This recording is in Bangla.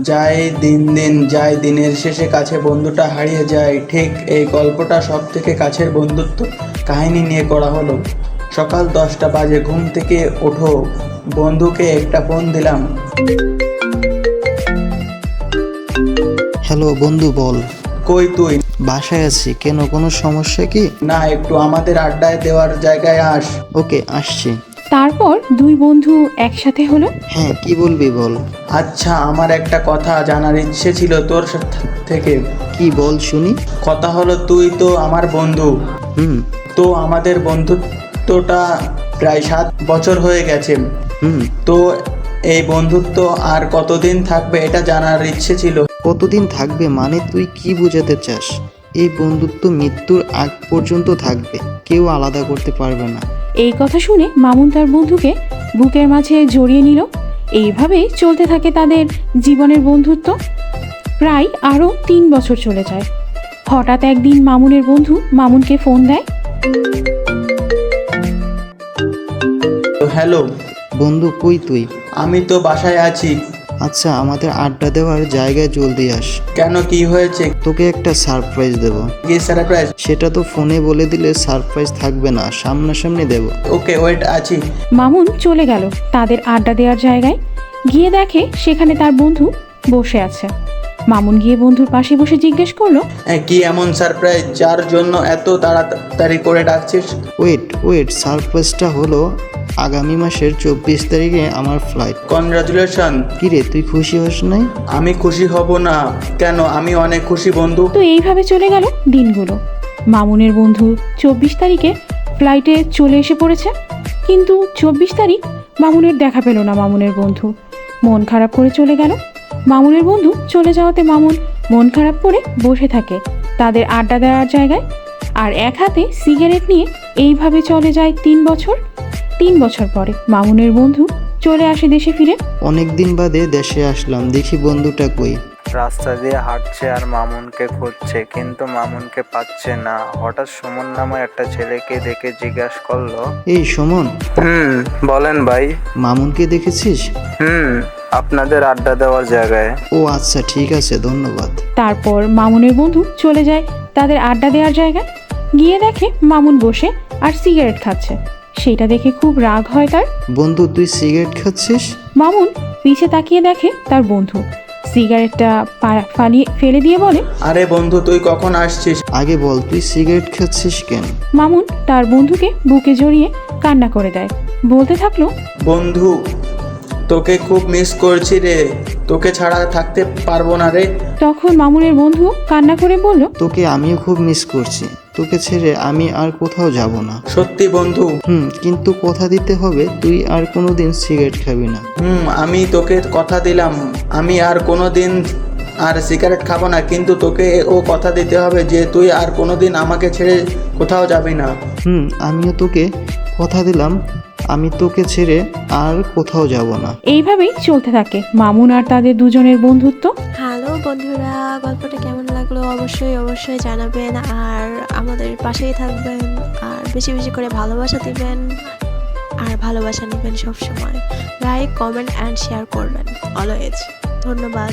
যায়, দিনের শেষে কাছে বন্ধুটা হারিয়ে যায়। ঠিক এই গল্পটা সব থেকে কাছের বন্ধুত্ব কাহিনী নিয়ে করা হলো। সকাল 10টা বাজে, ঘুম থেকে ওঠো, বন্ধুকে একটা ফোন দিলাম। হ্যালো বন্ধু, বল। কই তুই? বাসায় আছি। কেন, কোনো সমস্যা কি? না, একটু আমাদের আড্ডায় দেওয়ার জায়গায় আস। ওকে, আসছি। তারপর দুই বন্ধু একসাথে হলো। হ্যাঁ, কি বলবি বল। আচ্ছা, আমার একটা কথা জানার ইচ্ছে ছিল তোর থেকে। কি বল শুনি। কথা হলো, তুই তো আমার বন্ধু, হুম তো আমাদের বন্ধুত্বটা প্রায় 7 বছর হয়ে গেছে। হুম তো এই বন্ধুত্ব আর কতদিন থাকবে এটা জানার ইচ্ছে ছিল। কতদিন থাকবে মানে তুই কি বোঝাতে চাস? এই বন্ধুত্ব মৃত্যুর আগ পর্যন্ত থাকবে, কেউ আলাদা করতে পারবে না। এই কথা শুনে মামুন তার বন্ধুকে বুকের মাঝে জড়িয়ে নিল। এইভাবেই চলতে থাকে তাদের জীবনের বন্ধুত্ব। প্রায় আরও 3 বছর চলে যায়। হঠাৎ একদিন মামুনের বন্ধু মামুনকে ফোন দেয়। হ্যালো বন্ধু, কই তুই? আমি তো বাসায় আছি। আচ্ছা, আমাদের আড্ডা দেওয়ার জায়গায় জলদি আস। কেন, কি হয়েছে? তোকে একটা সারপ্রাইজ দেব। কি সারপ্রাইজ? সেটা তো ফোনে বলে দিলে সারপ্রাইজ থাকবে না, সামনাসামনি দেব। ওকে, ওয়েট আছি। মামুন চলে গেল তাদের আড্ডা দেওয়ার জায়গায়। গিয়ে দেখে সেখানে তার বন্ধু বসে আছে। মামুন গিয়ে বন্ধুর পাশে বসে জিজ্ঞেস করলো, কি এমন সারপ্রাইজ যার জন্য এত তাড়াতাড়ি করে ডাকছিস? ওয়েট, সারপ্রাইজটা হলো আগামী মাসের 24 তারিখে আমার ফ্লাইট। কনগ্রাচুলেশন। কিরে, তুই খুশি হস নাই? আমি খুশি হব না কেন? আমি অনেক খুশি বন্ধু। তো এইভাবে চলে গেল দিনগুলো। মামুনের বন্ধু 24 তারিখে ফ্লাইটে চলে এসে পড়েছে। কিন্তু 24 তারিখ মামুনের দেখা পেল না মামুনের বন্ধু। মন খারাপ করে চলে গেল। মামুনের বন্ধু চলে যাওয়াতে মামুন মন খারাপ করে বসে থাকে তাদের আড্ডা দেওয়ার জায়গায়। আর এক হাতে সিগারেট নিয়ে এইভাবে চলে যায় 3 বছর। 3 বছর পরে মামুনের বন্ধু চলে আসে দেশে ফিরে। অনেক দিন বাদে দেশে আসলাম, দেখি বন্ধুটা কই। রাস্তা দিয়ে হাঁটছে আর মামুনকে খুঁজছে, কিন্তু মামুনকে পাচ্ছে না। হঠাৎ সুমন নামে একটা ছেলেকে দেখে জিজ্ঞাসা করলো, এই সুমন, বলেন ভাই। মামুনকে দেখেছিস? আপনাদের আড্ডা দেওয়ার জায়গায়। ও আচ্ছা, ঠিক আছে, ধন্যবাদ। তারপর মামুনের বন্ধু চলে যায় তাদের আড্ডা দেওয়ার জায়গায়। গিয়ে দেখে মামুন বসে আর সিগারেট খাচ্ছে। সেটা দেখে খুব রাগ হয় তার। বন্ধু, তুই সিগারেট খাচ্ছিস? মামুন পিছে তাকিয়ে দেখে তার বন্ধু সিগারেটটা ফেলে দিয়ে বলে, আরে বন্ধু, তুই কখন আসছিস? আগে বল, তুই সিগারেট খাচ্ছিস কেন? মামুন তার বন্ধুকে বুকে জড়িয়ে কান্না করে দেয়। বলতে থাকলো, বন্ধু, তোকে খুব মিস করছি রে, তোকে ছাড়া থাকতে পারবো না রে। তখন মামুনের বন্ধু কান্না করে বলল, তোকে আমিও খুব মিস করছি, তোকে ছেড়ে আমি আর কোথাও যাব না। সত্যি বন্ধু? কিন্তু কথা দিতে হবে, তুই আর কোনোদিন সিগারেট খাবি না। আমি তোকে কথা দিলাম, আমি আর কোনোদিন আর সিগারেট খাবো না, কিন্তু তোকে ও কথা দিতে হবে যে তুই আর কোনোদিন আমাকে ছেড়ে কোথাও যাবি না। আমিও তোকে কথা দিলাম, আমি তোকে ছেড়ে আর কোথাও যাব না। এইভাবেই চলতে থাকে মামুন আর তাদের দুজনের বন্ধুত্ব। হ্যালো বন্ধুরা, গল্পটা কেমন লাগলো অবশ্যই জানাবেন। আর আমাদের পাশেই থাকবেন, আর বেশি বেশি করে ভালোবাসা দিবেন, আর ভালোবাসা নেবেন সবসময়। লাইক, কমেন্ট অ্যান্ড শেয়ার করবেন অলওয়েজ। ধন্যবাদ।